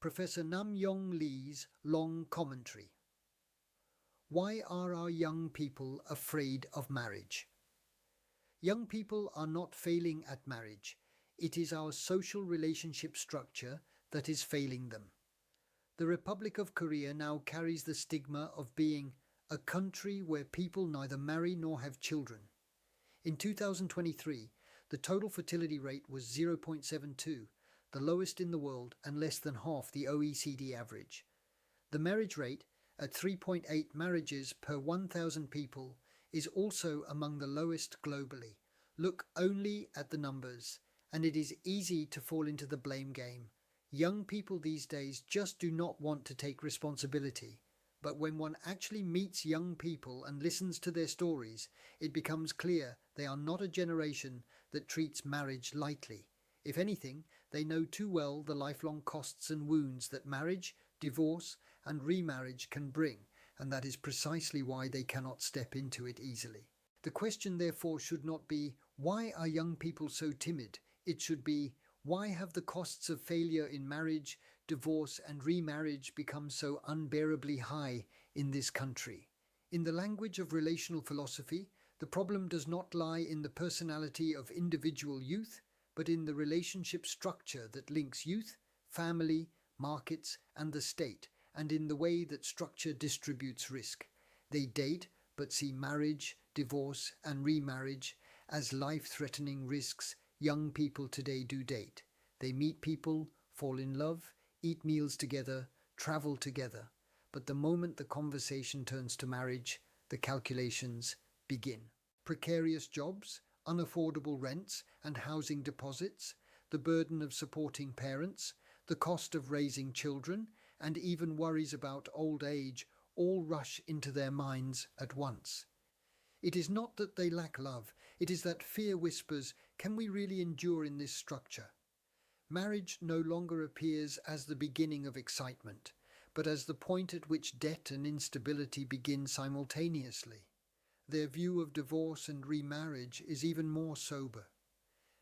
Professor Nam Yong Lee's long commentary. Why are our young people afraid of marriage? Young people are not failing at marriage. It is our social relationship structure that is failing them. The Republic of Korea now carries the stigma of being a country where people neither marry nor have children. In 2023, the total fertility rate was 0.72, the lowest in the world and less than half the OECD average. The marriage rate, at 3.8 marriages per 1,000 people, is also among the lowest globally. Look only at the numbers, and it is easy to fall into the blame game. Young people these days just do not want to take responsibility. But when one actually meets young people and listens to their stories, it becomes clear they are not a generation that treats marriage lightly. If anything, they know too well the lifelong costs and wounds that marriage, divorce and remarriage can bring, and that is precisely why they cannot step into it easily. The question therefore should not be, why are young people so timid? It should be, why have the costs of failure in marriage, divorce and remarriage become so unbearably high in this country? In the language of relational philosophy, the problem does not lie in the personality of individual youth, but in the relationship structure that links youth, family, markets and the state, and in the way that structure distributes risk. They date, but see marriage, divorce and remarriage as life-threatening risks. Young people today do date. They meet people, fall in love, eat meals together, travel together. But the moment the conversation turns to marriage, the calculations begin. Precarious jobs, unaffordable rents and housing deposits, the burden of supporting parents, the cost of raising children, and even worries about old age all rush into their minds at once. It is not that they lack love, it is that fear whispers, can we really endure in this structure? Marriage no longer appears as the beginning of excitement, but as the point at which debt and instability begin simultaneously. Their view of divorce and remarriage is even more sober.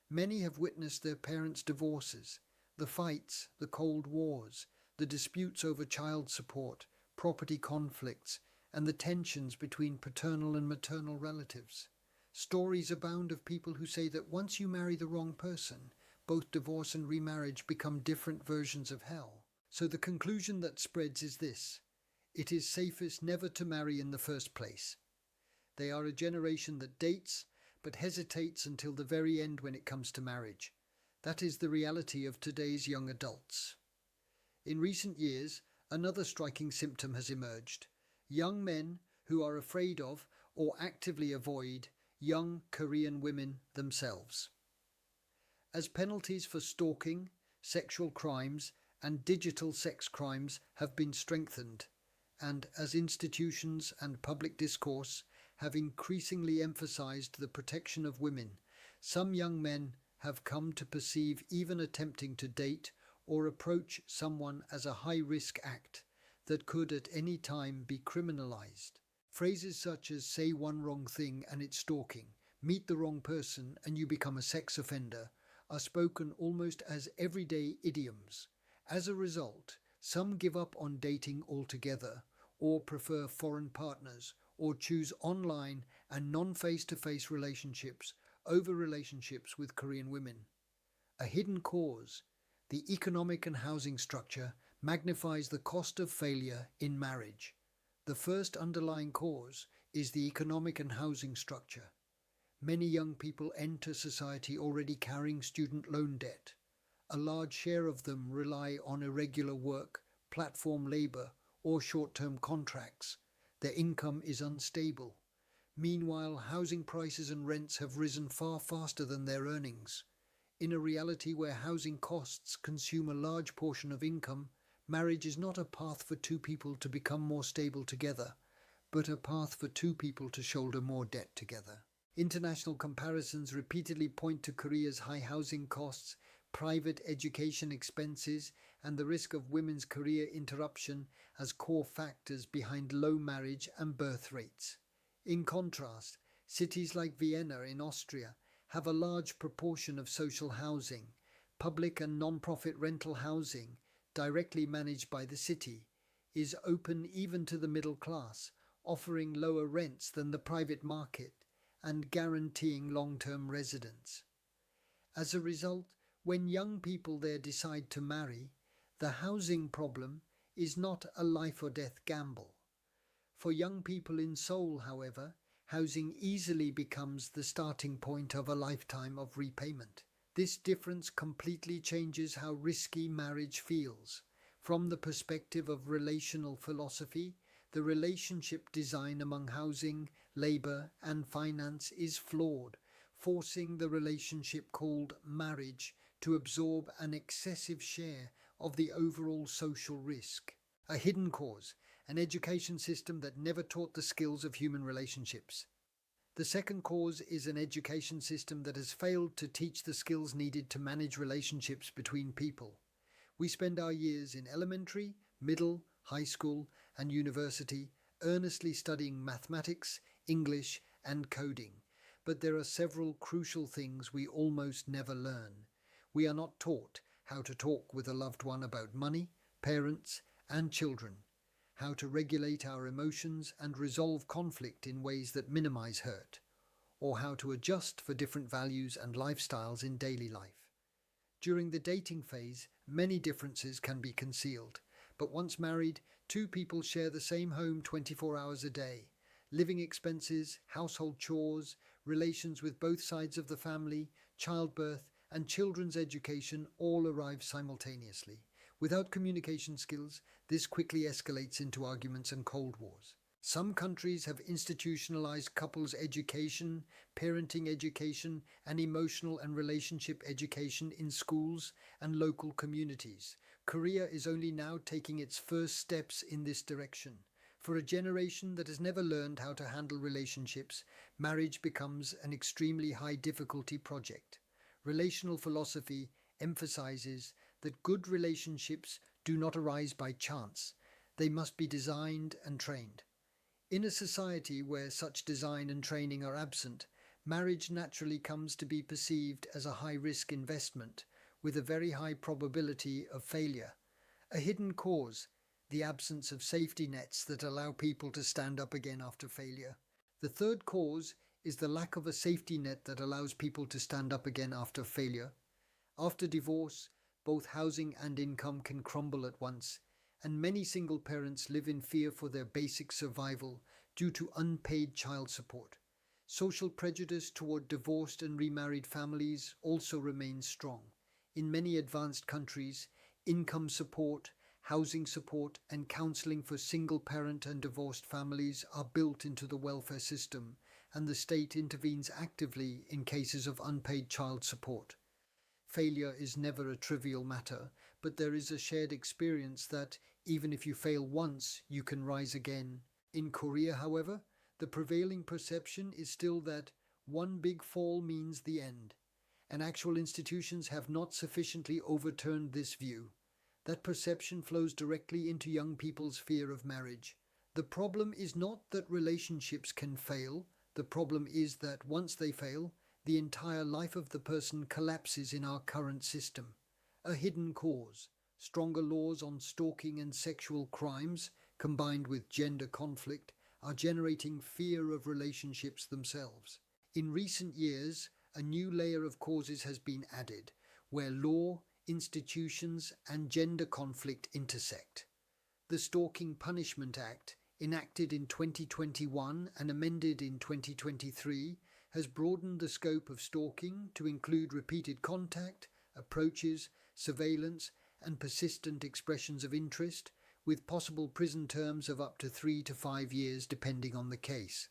Many have witnessed their parents' divorces, the fights, the cold wars, the disputes over child support, property conflicts, and the tensions between paternal and maternal relatives. Stories abound of people who say that once you marry the wrong person, both divorce and remarriage become different versions of hell. So the conclusion that spreads is this: it is safest never to marry in the first place. They are a generation that dates, but hesitates until the very end when it comes to marriage. That is the reality of today's young adults. In recent years, another striking symptom has emerged. Young men who are afraid of or actively avoid young Korean women themselves. As penalties for stalking, sexual crimes and digital sex crimes have been strengthened, and as institutions and public discourse have increasingly emphasized the protection of women, some young men have come to perceive even attempting to date or approach someone as a high-risk act that could at any time be criminalized. Phrases such as say one wrong thing and it's stalking, meet the wrong person and you become a sex offender, are spoken almost as everyday idioms. As a result, some give up on dating altogether, or prefer foreign partners, or choose online and non-face-to-face relationships over relationships with Korean women. A hidden cause, the economic and housing structure, magnifies the cost of failure in marriage. The first underlying cause is the economic and housing structure. Many young people enter society already carrying student loan debt. A large share of them rely on irregular work, platform labour, or short-term contracts. Their income is unstable. Meanwhile, housing prices and rents have risen far faster than their earnings. In a reality where housing costs consume a large portion of income, marriage is not a path for two people to become more stable together, but a path for two people to shoulder more debt together. International comparisons repeatedly point to Korea's high housing costs, private education expenses, and the risk of women's career interruption as core factors behind low marriage and birth rates. In contrast, cities like Vienna in Austria have a large proportion of social housing, public and non-profit rental housing, directly managed by the city, is open even to the middle class, offering lower rents than the private market and guaranteeing long-term residence. As a result, when young people there decide to marry, the housing problem is not a life or death gamble. For young people in Seoul, however, housing easily becomes the starting point of a lifetime of repayment. This difference completely changes how risky marriage feels. From the perspective of relational philosophy, the relationship design among housing, labor, and finance is flawed, forcing the relationship called marriage to absorb an excessive share of the overall social risk. A hidden cause, an education system that never taught the skills of human relationships. The second cause is an education system that has failed to teach the skills needed to manage relationships between people. We spend our years in elementary, middle, high school, and university earnestly studying mathematics, English, and coding. But there are several crucial things we almost never learn. We are not taught how to talk with a loved one about money, parents, and children, how to regulate our emotions and resolve conflict in ways that minimize hurt, or how to adjust for different values and lifestyles in daily life. During the dating phase, many differences can be concealed, but once married, two people share the same home 24 hours a day. Living expenses, household chores, relations with both sides of the family, childbirth, and children's education all arrive simultaneously. Without communication skills, this quickly escalates into arguments and cold wars. Some countries have institutionalized couples' education, parenting education, and emotional and relationship education in schools and local communities. Korea is only now taking its first steps in this direction. For a generation that has never learned how to handle relationships, marriage becomes an extremely high difficulty project. Relational philosophy emphasizes that good relationships do not arise by chance. They must be designed and trained. In a society where such design and training are absent, marriage naturally comes to be perceived as a high-risk investment with a very high probability of failure. A hidden cause, the absence of safety nets that allow people to stand up again after failure. The third cause is the lack of a safety net that allows people to stand up again after failure. After divorce, both housing and income can crumble at once, and many single parents live in fear for their basic survival due to unpaid child support. Social prejudice toward divorced and remarried families also remains strong. In many advanced countries, income support, housing support, and counseling for single-parent and divorced families are built into the welfare system, and the state intervenes actively in cases of unpaid child support. Failure is never a trivial matter, but there is a shared experience that, even if you fail once, you can rise again. In Korea, however, the prevailing perception is still that one big fall means the end, and actual institutions have not sufficiently overturned this view. That perception flows directly into young people's fear of marriage. The problem is not that relationships can fail. The problem is that once they fail, the entire life of the person collapses in our current system. A hidden cause, stronger laws on stalking and sexual crimes, combined with gender conflict, are generating fear of relationships themselves. In recent years, a new layer of causes has been added, where law, institutions, and gender conflict intersect. The Stalking Punishment Act, enacted in 2021 and amended in 2023, has broadened the scope of stalking to include repeated contact, approaches, surveillance, and persistent expressions of interest, with possible prison terms of up to 3 to 5 years depending on the case.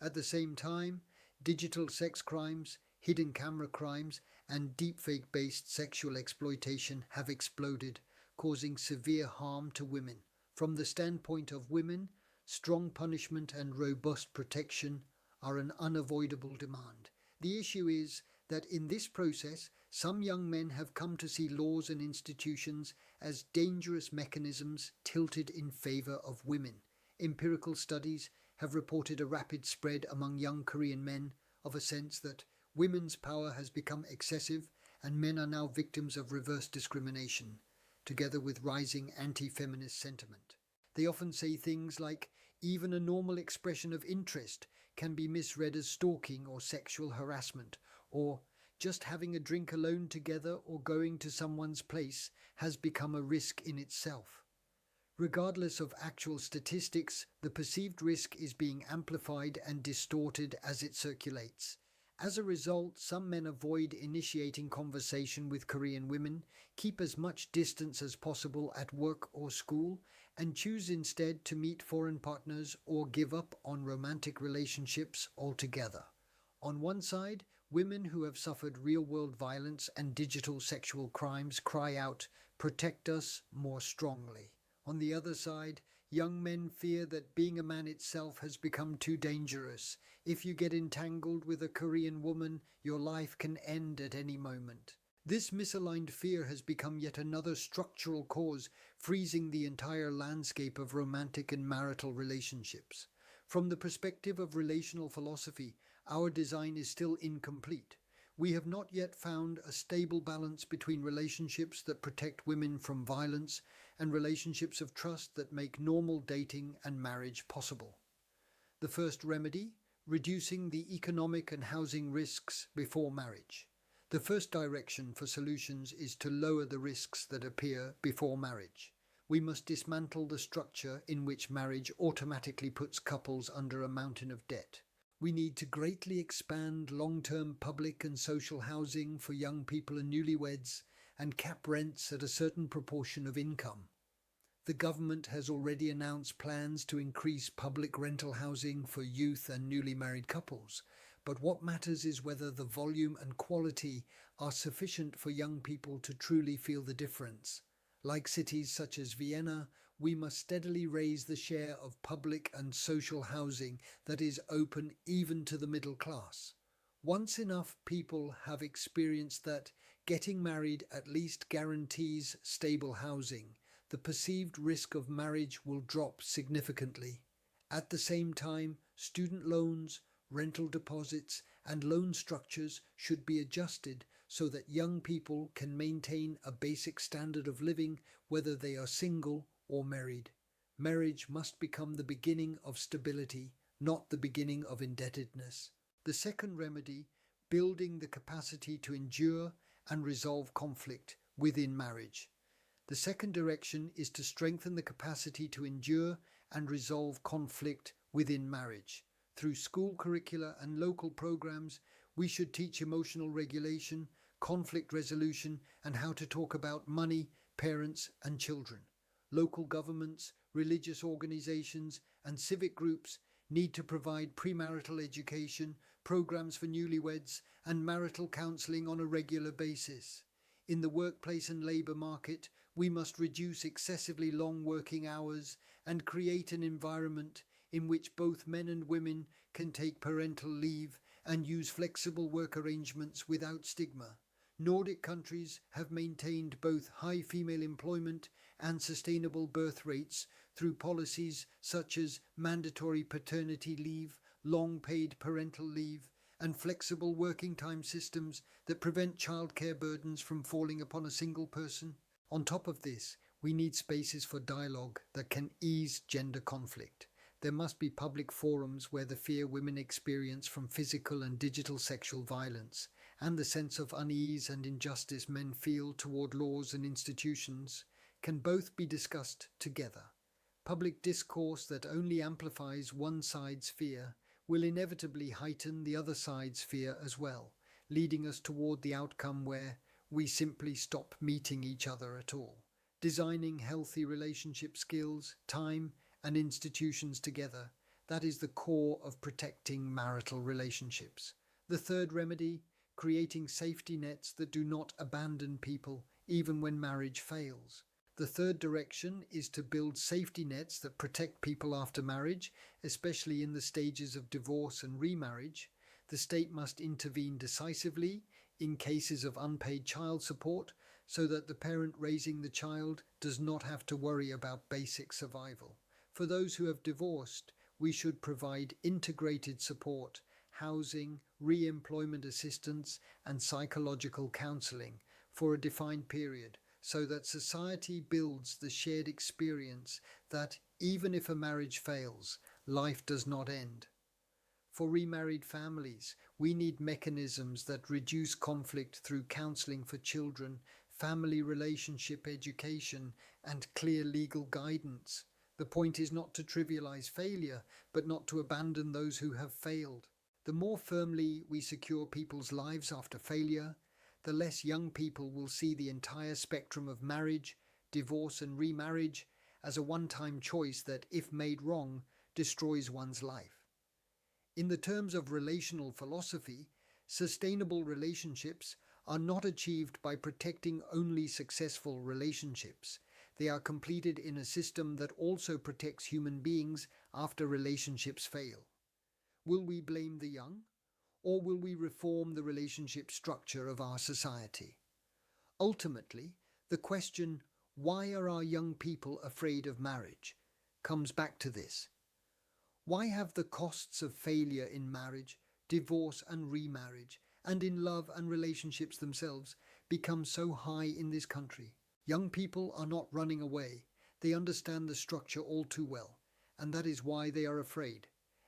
At the same time, digital sex crimes, hidden camera crimes, and deepfake-based sexual exploitation have exploded, causing severe harm to women. From the standpoint of women, strong punishment and robust protection are an unavoidable demand. The issue is that in this process, some young men have come to see laws and institutions as dangerous mechanisms tilted in favor of women. Empirical studies have reported a rapid spread among young Korean men of a sense that women's power has become excessive and men are now victims of reverse discrimination. together with rising anti-feminist sentiment. They often say things like, even a normal expression of interest can be misread as stalking or sexual harassment, or just having a drink alone together or going to someone's place has become a risk in itself. Regardless of actual statistics, the perceived risk is being amplified and distorted as it circulates. As a result, some men avoid initiating conversation with Korean women, keep as much distance as possible at work or school, and choose instead to meet foreign partners or give up on romantic relationships altogether. On one side, women who have suffered real-world violence and digital sexual crimes cry out, "Protect us more strongly." On the other side, young men fear that being a man itself has become too dangerous. If you get entangled with a Korean woman, your life can end at any moment. This misaligned fear has become yet another structural cause, freezing the entire landscape of romantic and marital relationships. From the perspective of relational philosophy, our design is still incomplete. We have not yet found a stable balance between relationships that protect women from violence and relationships of trust that make normal dating and marriage possible. The first remedy, reducing the economic and housing risks before marriage. The first direction for solutions is to lower the risks that appear before marriage. We must dismantle the structure in which marriage automatically puts couples under a mountain of debt. We need to greatly expand long-term public and social housing for young people and newlyweds and cap rents at a certain proportion of income. The government has already announced plans to increase public rental housing for youth and newly married couples, but what matters is whether the volume and quality are sufficient for young people to truly feel the difference. Like cities such as Vienna, we must steadily raise the share of public and social housing that is open even to the middle class. Once enough people have experienced that getting married at least guarantees stable housing, the perceived risk of marriage will drop significantly. At the same time, student loans, rental deposits, and loan structures should be adjusted so that young people can maintain a basic standard of living whether they are single or married. Marriage must become the beginning of stability, not the beginning of indebtedness. The second remedy, building the capacity to endure and resolve conflict within marriage. The second direction is to strengthen the capacity to endure and resolve conflict within marriage. Through school curricula and local programs, we should teach emotional regulation, conflict resolution, and how to talk about money, parents, and children. Local governments, religious organizations, and civic groups need to provide premarital education, programs for newlyweds, and marital counseling on a regular basis. In the workplace and labor market, we must reduce excessively long working hours and create an environment in which both men and women can take parental leave and use flexible work arrangements without stigma. Nordic countries have maintained both high female employment and sustainable birth rates through policies such as mandatory paternity leave, long paid parental leave, and flexible working time systems that prevent childcare burdens from falling upon a single person. On top of this, we need spaces for dialogue that can ease gender conflict. There must be public forums where the fear women experience from physical and digital sexual violence and the sense of unease and injustice men feel toward laws and institutions can both be discussed together. Public discourse that only amplifies one side's fear will inevitably heighten the other side's fear as well, leading us toward the outcome where we simply stop meeting each other at all. Designing healthy relationship skills, time, and institutions together, that is the core of protecting marital relationships. The third remedy, creating safety nets that do not abandon people even when marriage fails. The third direction is to build safety nets that protect people after marriage, especially in the stages of divorce and remarriage. The state must intervene decisively in cases of unpaid child support so that the parent raising the child does not have to worry about basic survival. For those who have divorced, we should provide integrated support, housing, re-employment assistance, and psychological counseling for a defined period so that society builds the shared experience that even if a marriage fails, life does not end. For remarried families, we need mechanisms that reduce conflict through counseling for children, family relationship education, and clear legal guidance. The point is not to trivialize failure, but not to abandon those who have failed. The more firmly we secure people's lives after failure, the less young people will see the entire spectrum of marriage, divorce, and remarriage as a one-time choice that, if made wrong, destroys one's life. In the terms of relational philosophy, sustainable relationships are not achieved by protecting only successful relationships. They are completed in a system that also protects human beings after relationships fail. Will we blame the young, or will we reform the relationship structure of our society? Ultimately, the question, why are our young people afraid of marriage, comes back to this. Why have the costs of failure in marriage, divorce and remarriage, and in love and relationships themselves become so high in this country? Young people are not running away. They understand the structure all too well, and that is why they are afraid.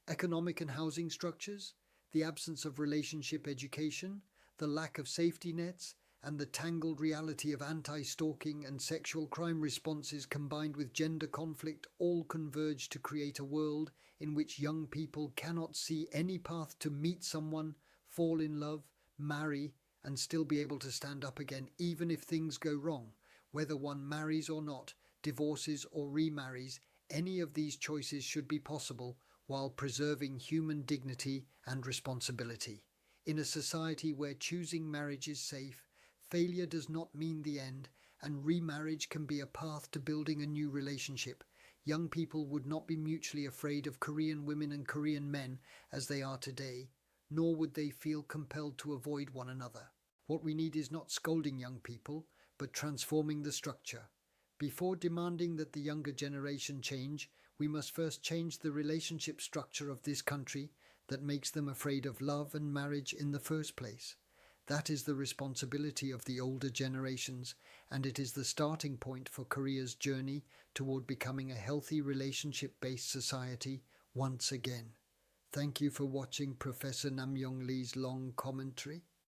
Economic and housing structures, the absence of relationship education, the lack of safety nets, and the tangled reality of anti-stalking and sexual crime responses combined with gender conflict all converge to create a world in which young people cannot see any path to meet someone, fall in love, marry, and still be able to stand up again even if things go wrong. Whether one marries or not, divorces or remarries, any of these choices should be possible while preserving human dignity and responsibility. In a society where choosing marriage is safe, failure does not mean the end, and remarriage can be a path to building a new relationship, young people would not be mutually afraid of Korean women and Korean men as they are today, nor would they feel compelled to avoid one another. What we need is not scolding young people, but transforming the structure. Before demanding that the younger generation change, we must first change the relationship structure of this country that makes them afraid of love and marriage in the first place. That is the responsibility of the older generations, and it is the starting point for Korea's journey toward becoming a healthy relationship-based society once again. Thank you for watching Professor Nam Yong Lee's long commentary.